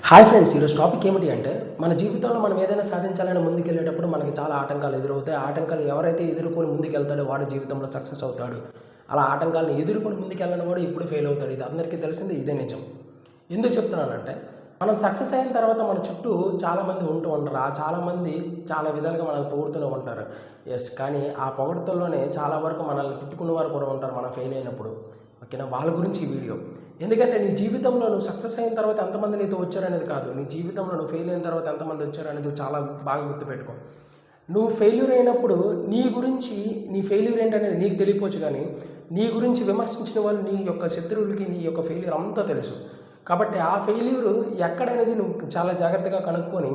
Hi friends, ఈరోజు topic ఏమిటి అంటే మన జీవితంలో మనం ఏదైనా సాధించాలని ముందుకెళ్ళేటప్పుడు మనకి చాలా ఆటంకాలు ఎదురవుతాయి. ఆ ఆటంకాలు ఎవరైతే ఎదుర్కొని ముందుకెళ్తాడో వాడి జీవితంలో సక్సెస్ అవుతాడు. అలా ఆటంకాలను ఎదుర్కొని ముందుకెళ్ళని వాడు ఎప్పుడు ఫెయిల్ అవుతాడు. ఇది అందరికీ తెలిసింది, ఇదే నిజం. ఎందుకు చెప్తున్నానంటే మనం సక్సెస్ అయిన తర్వాత మన చుట్టూ చాలామంది ఉంటూ ఉంటారు. ఆ చాలామంది చాలా విధాలుగా మనల్ని పొగుడుతూనే ఉంటారు. ఎస్, కానీ ఆ పొగడ్తల్లోనే చాలా వరకు మనల్ని తిట్టుకునే వారు కూడా ఉంటారు మనం ఫెయిల్ అయినప్పుడు. ఓకేనా, వాళ్ళ గురించి ఈ వీడియో. ఎందుకంటే నీ జీవితంలో నువ్వు సక్సెస్ అయిన తర్వాత ఎంతమంది నీతో వచ్చారనేది కాదు, నీ జీవితంలో నువ్వు ఫెయిల్ అయిన తర్వాత ఎంతమంది వచ్చారనేది చాలా బాగా గుర్తుపెట్టుకో. నువ్వు ఫెయిల్యూర్ అయినప్పుడు నీ గురించి, నీ ఫెయిల్యూర్ ఏంటనేది నీకు తెలియపోవచ్చు, కానీ నీ గురించి విమర్శించిన వాళ్ళు, నీ యొక్క శత్రువులకి నీ యొక్క ఫెయిల్యూర్ అంతా తెలుసు. కాబట్టి ఆ ఫెయిల్యూర్ ఎక్కడనేది నువ్వు చాలా జాగ్రత్తగా కనుక్కొని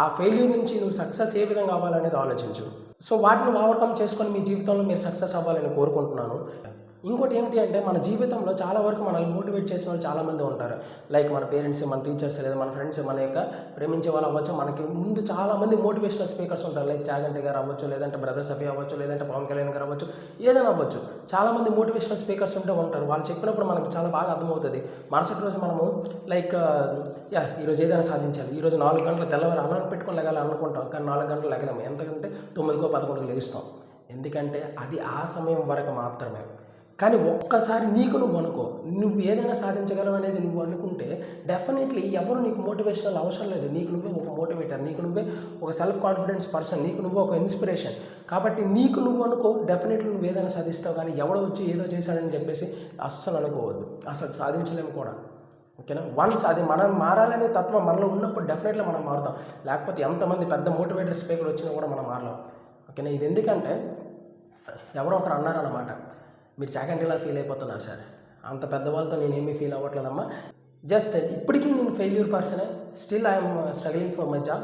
ఆ ఫెయిల్యూర్ నుంచి నువ్వు సక్సెస్ ఏ విధంగా అవ్వాలనేది ఆలోచించు. సో వాటిని ఓవర్కమ్ చేసుకొని మీ జీవితంలో మీరు సక్సెస్ అవ్వాలని కోరుకుంటున్నాను. ఇంకోటి ఏమిటి అంటే మన జీవితంలో చాలా వరకు మనల్ని మోటివేట్ చేసిన వాళ్ళు చాలామంది ఉంటారు. లైక్ మన పేరెంట్స్, మన టీచర్స్, లేదా మన ఫ్రెండ్స్, మన యొక్క ప్రేమించే వాళ్ళు అవ్వచ్చు. మనకి ముందు చాలామంది మోటివేషనల్ స్పీకర్స్ ఉంటారు. లైక్ చాగంటి గారు అవ్వచ్చు, లేదంటే బ్రదర్ సఫీ అవ్వచ్చు, లేదంటే పవన్ కళ్యాణ్ గారు అవ్వచ్చు, ఏదైనా అవ్వచ్చు. చాలామంది మోటివేషనల్ స్పీకర్స్ ఉంటూ ఉంటారు. వాళ్ళు చెప్పినప్పుడు మనకు చాలా బాగా అర్థమవుతుంది. మరుసటి రోజు మనము లైక్ ఈరోజు ఏదైనా సాధించాలి, ఈరోజు 4 గంటలు తెల్లవారు అలారం పెట్టుకొని లెగాలి అనుకుంటాం, కానీ 4 గంటలు లెగలేము. ఎంతకంటే 9కో 11కో లెగుస్తాం. ఎందుకంటే అది ఆ సమయం వరకు మాత్రమే. కానీ ఒక్కసారి నీకు నువ్వు అనుకో, నువ్వు ఏదైనా సాధించగలవు అనేది నువ్వు అనుకుంటే డెఫినెట్లీ ఎవరు నీకు మోటివేషనల్ అవసరం లేదు. నీకు నువ్వే ఒక మోటివేటర్, నీకు నువ్వే ఒక సెల్ఫ్ కాన్ఫిడెన్స్ పర్సన్, నీకు నువ్వు ఒక ఇన్స్పిరేషన్. కాబట్టి నీకు నువ్వు అనుకో, డెఫినెట్లీ నువ్వు ఏదైనా సాధిస్తావు. కానీ ఎవడో వచ్చి ఏదో చేశాడని చెప్పేసి అస్సలు అనుకోవద్దు, అసలు సాధించలేము కూడా. ఓకేనా, వన్స్ అది మనం మారాలనే తత్వం మనలో ఉన్నప్పుడు డెఫినెట్లీ మనం మారుతాం. లేకపోతే ఎంతమంది పెద్ద మోటివేటర్ స్పీకర్ వచ్చినా కూడా మనం మారలేం. ఓకేనా, ఇది ఎందుకంటే ఎవరో ఒకరు అన్నారన్నమాట, మీరు చాగంటిలా ఫీల్ అయిపోతున్నారు సార్, అంత పెద్దవాళ్ళతో నేనేమీ ఫీల్ అవ్వట్లేదమ్మా, జస్ట్ ఇప్పటికీ నేను ఫెయిల్యూర్ పర్సనే, still I'm struggling for my job.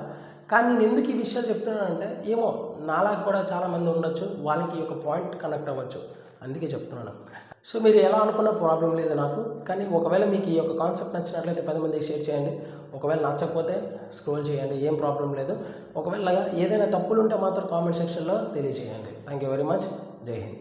కానీ నేను ఎందుకు ఈ విషయాలు చెప్తున్నానంటే, ఏమో నాలాగా కూడా చాలామంది ఉండొచ్చు, వాళ్ళకి ఈ యొక్క పాయింట్ కనెక్ట్ అవ్వచ్చు, అందుకే చెప్తున్నాను. సో మీరు ఎలా అనుకున్న ప్రాబ్లం లేదు నాకు. కానీ ఒకవేళ మీకు ఈ యొక్క కాన్సెప్ట్ నచ్చినట్లయితే 10 మందికి షేర్ చేయండి. ఒకవేళ నచ్చకపోతే స్క్రోల్ చేయండి, ఏం ప్రాబ్లం లేదు. ఒకవేళ ఏదైనా తప్పులు ఉంటే మాత్రం కామెంట్ సెక్షన్లో తెలియజేయండి. Thank you very much. జై హింద్.